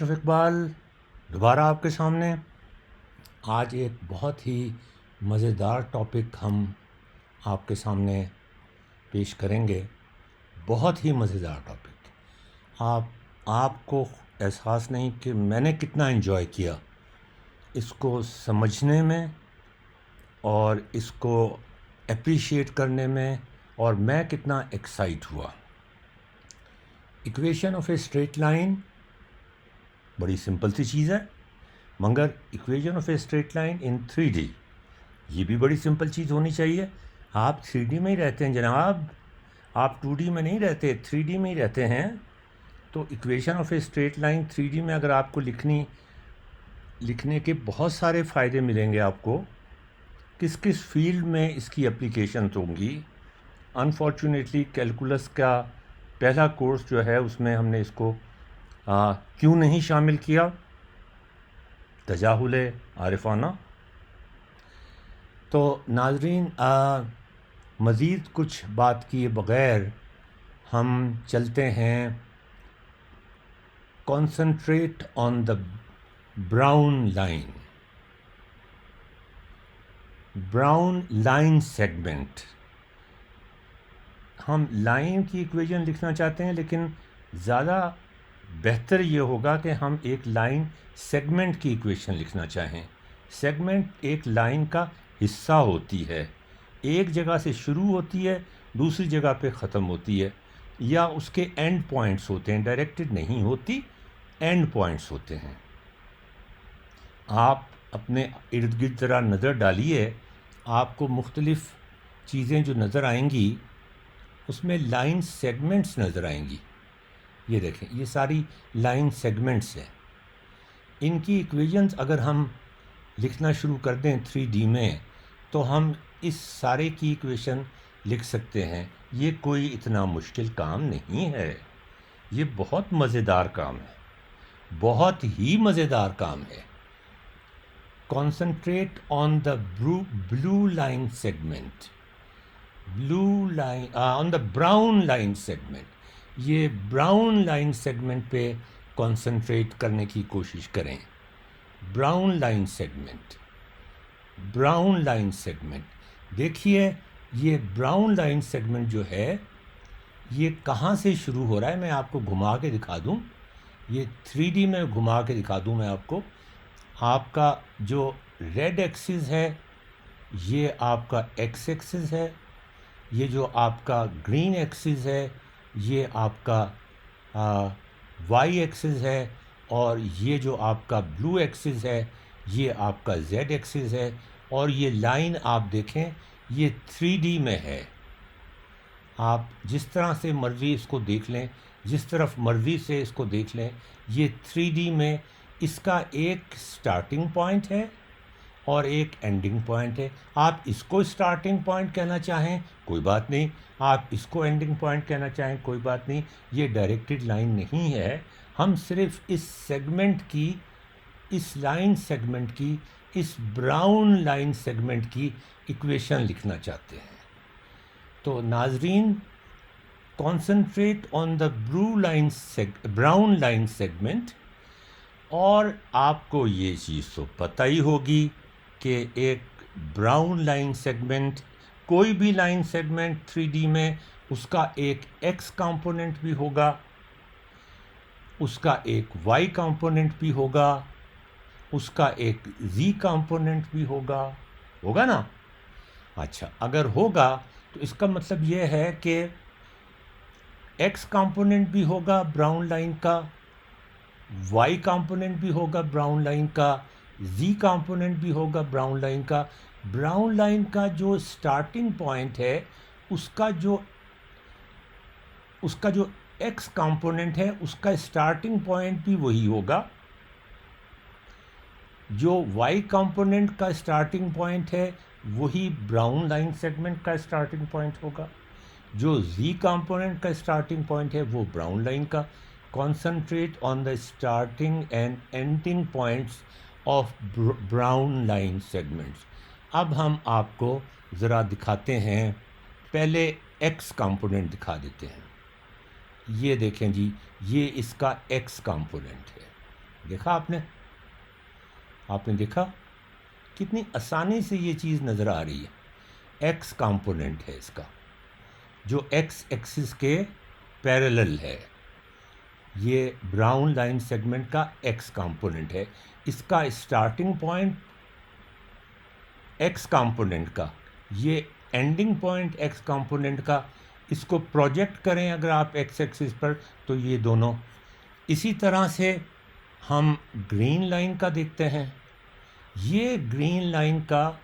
अशरफ इकबाल दोबारा आपके सामने। आज एक बहुत ही मज़ेदार टॉपिक हम आपके सामने पेश करेंगे। बहुत ही मज़ेदार टॉपिक। आपको एहसास नहीं कि मैंने कितना एंजॉय किया इसको समझने में और इसको एप्रिशिएट करने में, और मैं कितना एक्साइट हुआ। Equation of a straight line बड़ी सिंपल सी चीज़ है, मगर equation of a straight line in 3D ये भी बड़ी सिंपल चीज़ होनी चाहिए। आप 3D में ही रहते हैं जनाब, आप 2D में नहीं रहते, 3D में ही रहते हैं। तो equation of a straight line 3D में अगर आपको लिखने के बहुत सारे फ़ायदे मिलेंगे आपको। किस किस फील्ड में इसकी एप्लीकेशन होंगी। अनफॉर्चुनेटली कैलकुलस का पहला कोर्स जो है उसमें हमने इसको क्यों नहीं शामिल किया, तजाहुल आरिफाना। तो नाज़रीन, मज़ीद कुछ बात किए बग़ैर हम चलते हैं concentrate on the brown line segment. हम लाइन की इक्वेशन लिखना चाहते हैं, लेकिन ज़्यादा बेहतर ये होगा कि हम एक लाइन सेगमेंट की इक्वेशन लिखना चाहें। सेगमेंट एक लाइन का हिस्सा होती है, एक जगह से शुरू होती है, दूसरी जगह पे ख़त्म होती है, या उसके एंड पॉइंट्स होते हैं। डायरेक्टेड नहीं होती, एंड पॉइंट्स होते हैं। आप अपने इर्द गिर्द ज़रा नज़र डालिए, आपको मुख्तलिफ़ चीज़ें जो नज़र आएंगी उसमें लाइन सेगमेंट्स नज़र आएंगी। ये देखें, ये सारी लाइन सेगमेंट्स हैं। इनकी इक्वेशंस अगर हम लिखना शुरू कर दें 3D में, तो हम इस सारे की इक्वेशन लिख सकते हैं। ये कोई इतना मुश्किल काम नहीं है, ये बहुत मज़ेदार काम है, बहुत ही मज़ेदार काम है। Concentrate on the blue line segment, on the brown line segment. ये ब्राउन लाइन सेगमेंट पे कॉन्सन्ट्रेट करने की कोशिश करें। ब्राउन लाइन सेगमेंट देखिए, ये ब्राउन लाइन सेगमेंट जो है ये कहाँ से शुरू हो रहा है, मैं आपको घुमा के दिखा दूँ। ये 3D में घुमा के दिखा दूँ मैं आपको। आपका जो रेड एक्सिस है ये आपका एक्स एक्सिस है, ये जो आपका ग्रीन एक्सिस है ये आपका वाई एक्सिस है, और ये जो आपका ब्लू एक्सिस है ये आपका जेड एक्सिस है। और ये लाइन आप देखें ये 3D में है। आप जिस तरह से मर्ज़ी इसको देख लें, जिस तरफ मर्ज़ी से इसको देख लें, ये 3D में इसका एक स्टार्टिंग पॉइंट है और एक एंडिंग पॉइंट है। आप इसको स्टार्टिंग पॉइंट कहना चाहें कोई बात नहीं, आप इसको एंडिंग पॉइंट कहना चाहें कोई बात नहीं। ये डायरेक्टेड लाइन नहीं है, हम सिर्फ इस सेगमेंट की, इस लाइन सेगमेंट की, इस ब्राउन लाइन सेगमेंट की इक्वेशन लिखना चाहते हैं। तो नाजरीन, concentrate on the brown line segment. और आपको ये चीज़ तो पता ही होगी कि एक ब्राउन लाइन सेगमेंट, कोई भी लाइन सेगमेंट 3D में, उसका एक एक्स कंपोनेंट भी होगा, उसका एक वाई कंपोनेंट भी होगा, उसका एक जी कंपोनेंट भी होगा ना। अच्छा, अगर होगा तो इसका मतलब ये है कि एक्स कंपोनेंट भी होगा ब्राउन लाइन का, वाई कंपोनेंट भी होगा ब्राउन लाइन का, जी कंपोनेंट भी होगा ब्राउन लाइन का। ब्राउन लाइन का जो स्टार्टिंग पॉइंट है उसका जो एक्स कंपोनेंट है उसका स्टार्टिंग पॉइंट भी वही होगा। जो वाई कंपोनेंट का स्टार्टिंग पॉइंट है वही ब्राउन लाइन सेगमेंट का स्टार्टिंग पॉइंट होगा। जो जी कंपोनेंट का स्टार्टिंग पॉइंट है वो ब्राउन लाइन का। Concentrate on the starting and ending points of brown line segments. अब हम आपको ज़रा दिखाते हैं, पहले एक्स कंपोनेंट दिखा देते हैं। ये देखें जी, ये इसका एक्स कंपोनेंट है, देखा आपने देखा कितनी आसानी से ये चीज़ नज़र आ रही है। एक्स कंपोनेंट है इसका, जो एक्स एक्सिस के पैरेलल है। ये ब्राउन लाइन सेगमेंट का एक्स कंपोनेंट है। इसका स्टार्टिंग पॉइंट एक्स कंपोनेंट का, ये एंडिंग पॉइंट एक्स कंपोनेंट का। इसको प्रोजेक्ट करें अगर आप एक्स एक्सिस पर, तो ये दोनों। इसी तरह से हम ग्रीन लाइन का देखते हैं। ये ग्रीन लाइन का,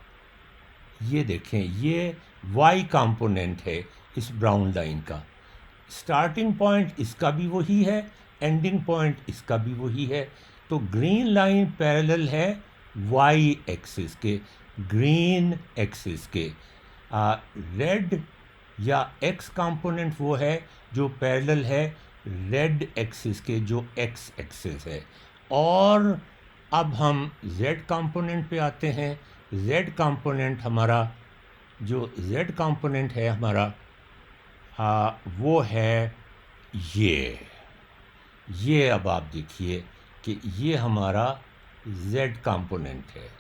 ये देखें, ये वाई कंपोनेंट है इस ब्राउन लाइन का। स्टार्टिंग पॉइंट इसका भी वही है, एंडिंग पॉइंट इसका भी वही है। तो ग्रीन लाइन पैरेलल है वाई एक्सिस के, ग्रीन एक्सिस के। रेड या एक्स कंपोनेंट वो है जो पैरेलल है रेड एक्सिस के, जो एक्स एक्सिस है। और अब हम जेड कंपोनेंट पे आते हैं। जेड कंपोनेंट हमारा, जो जेड कंपोनेंट है हमारा, वो है ये अब आप देखिए कि ये हमारा जेड कंपोनेंट है।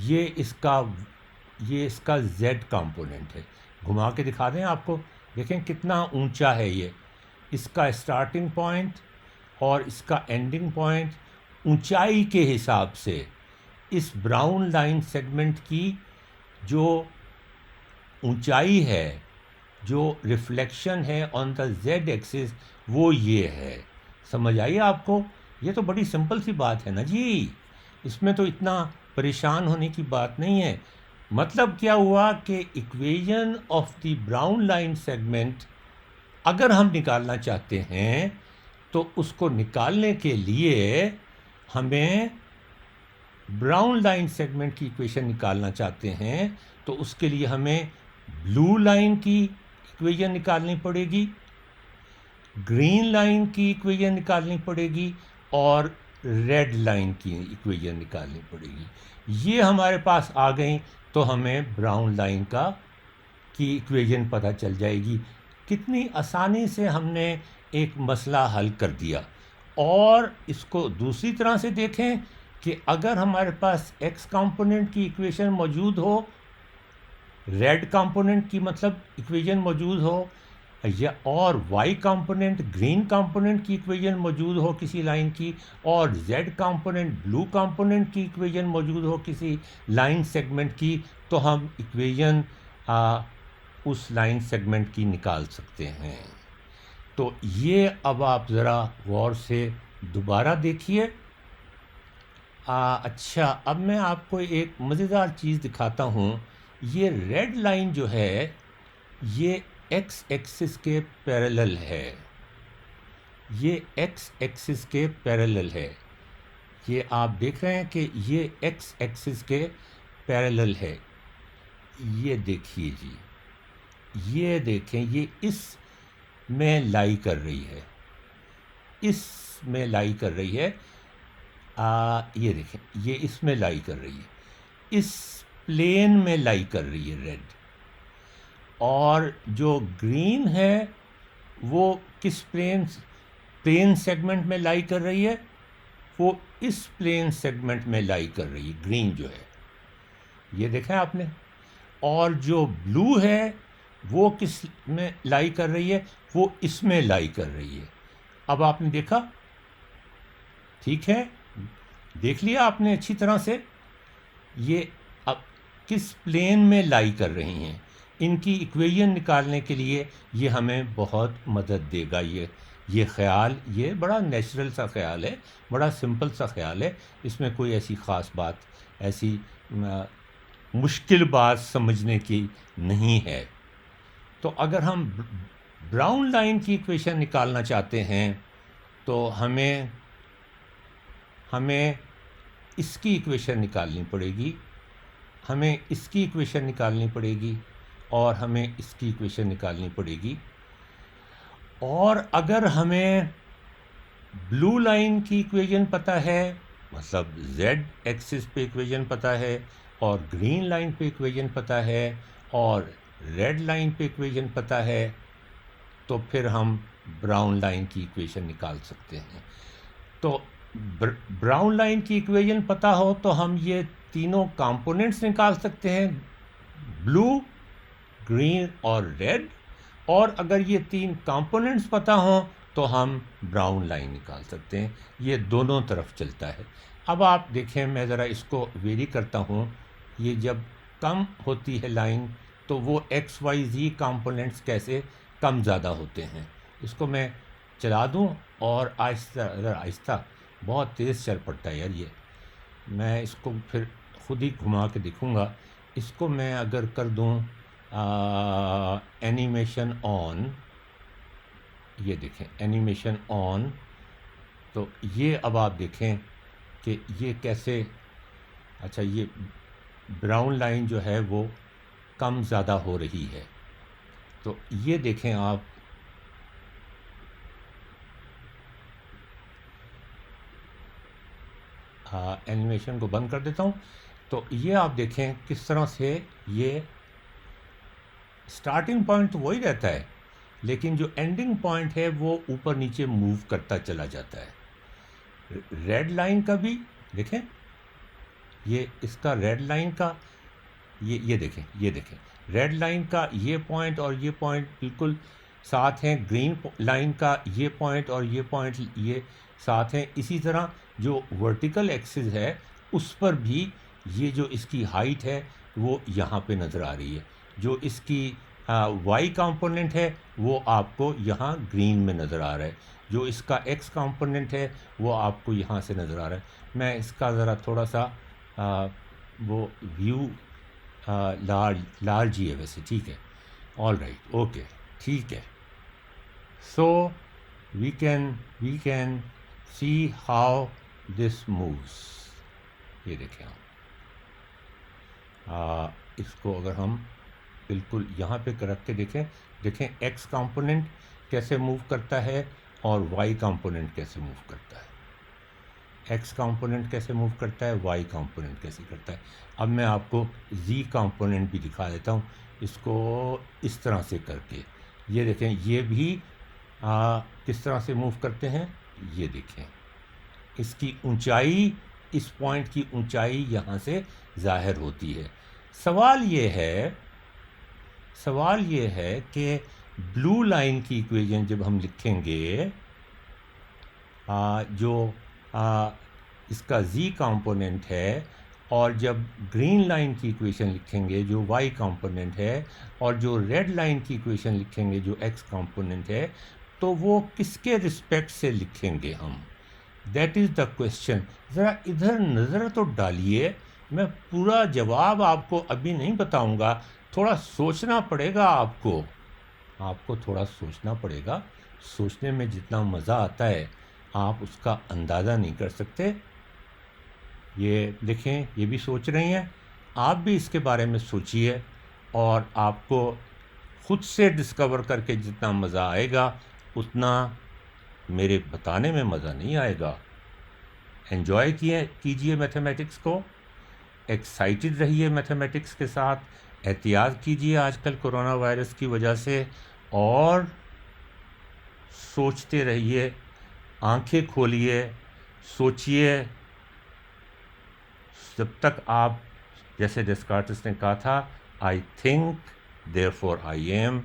ये इसका जेड कंपोनेंट है। घुमा के दिखा दें आपको, देखें कितना ऊंचा है ये। इसका स्टार्टिंग पॉइंट और इसका एंडिंग पॉइंट ऊंचाई के हिसाब से इस ब्राउन लाइन सेगमेंट की जो ऊंचाई है, जो रिफ्लेक्शन है ऑन द जेड एक्सिस, वो ये है। समझ आई आपको? ये तो बड़ी सिंपल सी बात है ना जी, इसमें तो इतना परेशान होने की बात नहीं है। मतलब क्या हुआ कि equation of the brown line segment अगर हम निकालना चाहते हैं, तो उसको निकालने के लिए हमें ब्राउन लाइन सेगमेंट की इक्वेशन निकालना चाहते हैं, तो उसके लिए हमें ब्लू लाइन की इक्वेशन निकालनी पड़ेगी, ग्रीन लाइन की इक्वेशन निकालनी पड़ेगी और रेड लाइन की इक्वेशन निकालनी पड़ेगी। ये हमारे पास आ गई तो हमें ब्राउन लाइन की इक्वेशन पता चल जाएगी। कितनी आसानी से हमने एक मसला हल कर दिया। और इसको दूसरी तरह से देखें कि अगर हमारे पास एक्स कंपोनेंट की इक्वेशन मौजूद हो, रेड कंपोनेंट की मतलब इक्वेशन मौजूद हो, या और वाई कंपोनेंट ग्रीन कंपोनेंट की इक्वेशन मौजूद हो किसी लाइन की, और जेड कंपोनेंट ब्लू कंपोनेंट की इक्वेशन मौजूद हो किसी लाइन सेगमेंट की, तो हम इक्वेशन उस लाइन सेगमेंट की निकाल सकते हैं। तो ये अब आप ज़रा गौर से दोबारा देखिए। अच्छा, अब मैं आपको एक मज़ेदार चीज़ दिखाता हूँ। ये रेड लाइन जो है, ये एक्स एक्सिस के पैरेलल है। ये एक्स एक्सिस के पैरेलल है। ये आप देख रहे हैं कि ये एक्स एक्सिस के पैरेलल है। ये देखिए जी, ये देखें, ये इस में लाई कर रही है, इस में लाई कर रही है। ये देखें, ये इसमें लाई कर रही है, इस प्लेन में लाई कर रही है रेड। और जो ग्रीन है वो किस प्लेन सेगमेंट में लाई कर रही है? वो इस प्लेन सेगमेंट में लाई कर रही है, ग्रीन जो है, ये देखा आपने। और जो ब्लू है वो किस में लाई कर रही है? वो इसमें लाई कर रही है। अब आपने देखा, ठीक है, देख लिया आपने अच्छी तरह से। ये अब किस प्लेन में लाई कर रही हैं, इनकी इक्वेशन निकालने के लिए ये हमें बहुत मदद देगा। ये ख्याल, ये बड़ा नेचुरल सा ख्याल है, बड़ा सिंपल सा ख्याल है। इसमें कोई ऐसी ख़ास बात, ऐसी मुश्किल बात समझने की नहीं है। तो अगर हम ब्राउन लाइन की इक्वेशन निकालना चाहते हैं, तो हमें इसकी इक्वेशन निकालनी पड़ेगी, हमें इसकी इक्वेशन निकालनी पड़ेगी, और हमें इसकी इक्वेशन निकालनी पड़ेगी। और अगर हमें ब्लू लाइन की इक्वेशन पता है, मतलब जेड एक्सिस पे इक्वेशन पता है, और ग्रीन लाइन पे इक्वेशन पता है, और रेड लाइन पे इक्वेशन पता है, तो फिर हम ब्राउन लाइन की इक्वेशन निकाल सकते हैं। तो ब्राउन लाइन की इक्वेशन पता हो तो हम ये तीनों कंपोनेंट्स निकाल सकते हैं, ब्लू, ग्रीन और रेड। और अगर ये तीन कंपोनेंट्स पता हों तो हम ब्राउन लाइन निकाल सकते हैं। ये दोनों तरफ चलता है। अब आप देखें, मैं ज़रा इसको वेरी करता हूँ। ये जब कम होती है लाइन तो वो एक्स वाई जी कंपोनेंट्स कैसे कम ज़्यादा होते हैं। इसको मैं चला दूँ और आहिस्ता आहिस्ता, बहुत तेज़ चल पड़ता है यार ये। मैं इसको फिर खुद ही घुमा के दिखूँगा। इसको मैं अगर कर दूँ एनिमेशन ऑन, ये देखें एनिमेशन ऑन, तो ये अब आप देखें कि ये कैसे, अच्छा ये ब्राउन लाइन जो है वो कम ज़्यादा हो रही है। तो ये देखें आप, एनिमेशन को बंद कर देता हूँ। तो ये आप देखें किस तरह से ये स्टार्टिंग पॉइंट तो वही रहता है, लेकिन जो एंडिंग पॉइंट है वो ऊपर नीचे मूव करता चला जाता है। रेड लाइन का भी देखें, ये इसका रेड लाइन का ये देखें रेड लाइन का ये पॉइंट और ये पॉइंट बिल्कुल साथ हैं। ग्रीन लाइन का ये पॉइंट और ये पॉइंट ये साथ हैं। इसी तरह जो वर्टिकल एक्सिस है उस पर भी ये जो इसकी हाइट है वो यहाँ पे नज़र आ रही है। जो इसकी वाई कंपोनेंट है वो आपको यहाँ ग्रीन में नज़र आ रहा है। जो इसका एक्स कंपोनेंट है वो आपको यहाँ से नज़र आ रहा है। मैं इसका ज़रा थोड़ा सा वो व्यू लार्ज ही है वैसे, ठीक है, ऑल राइट, ओके, ठीक है। So we can see how this moves. ये देखें आप, इसको अगर हम बिल्कुल यहाँ पे रख के देखें एक्स कंपोनेंट कैसे मूव करता है और वाई कंपोनेंट कैसे मूव करता है। एक्स कंपोनेंट कैसे मूव करता है, वाई कंपोनेंट कैसे करता है। अब मैं आपको जी कंपोनेंट भी दिखा देता हूँ, इसको इस तरह से करके। ये देखें, ये भी किस तरह से मूव करते हैं। ये देखें, इसकी ऊंचाई, इस पॉइंट की ऊंचाई यहाँ से ज़ाहिर होती है। सवाल ये है कि ब्लू लाइन की इक्वेशन जब हम लिखेंगे, जो इसका z कंपोनेंट है, और जब ग्रीन लाइन की इक्वेशन लिखेंगे जो y कंपोनेंट है, और जो रेड लाइन की इक्वेशन लिखेंगे जो x कंपोनेंट है, तो वो किसके रिस्पेक्ट से लिखेंगे हम, दैट इज़ द क्वेश्चन। ज़रा इधर नज़र तो डालिए, मैं पूरा जवाब आपको अभी नहीं बताऊंगा, थोड़ा सोचना पड़ेगा आपको थोड़ा सोचना पड़ेगा। सोचने में जितना मज़ा आता है आप उसका अंदाज़ा नहीं कर सकते। ये देखें, ये भी सोच रही हैं, आप भी इसके बारे में सोचिए, और आपको खुद से डिस्कवर करके जितना मज़ा आएगा उतना मेरे बताने में मज़ा नहीं आएगा। एन्जॉय कीजिए मैथमेटिक्स को, एक्साइटेड रहिए मैथमेटिक्स के साथ, एहतियात कीजिए आजकल कोरोना वायरस की वजह से, और सोचते रहिए, आंखें खोलिए, सोचिए, जब तक आप, जैसे डेस्कार्टिस ने कहा था, I think therefore I am.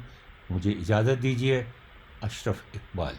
मुझे इजाज़त दीजिए, अशरफ इकबाल।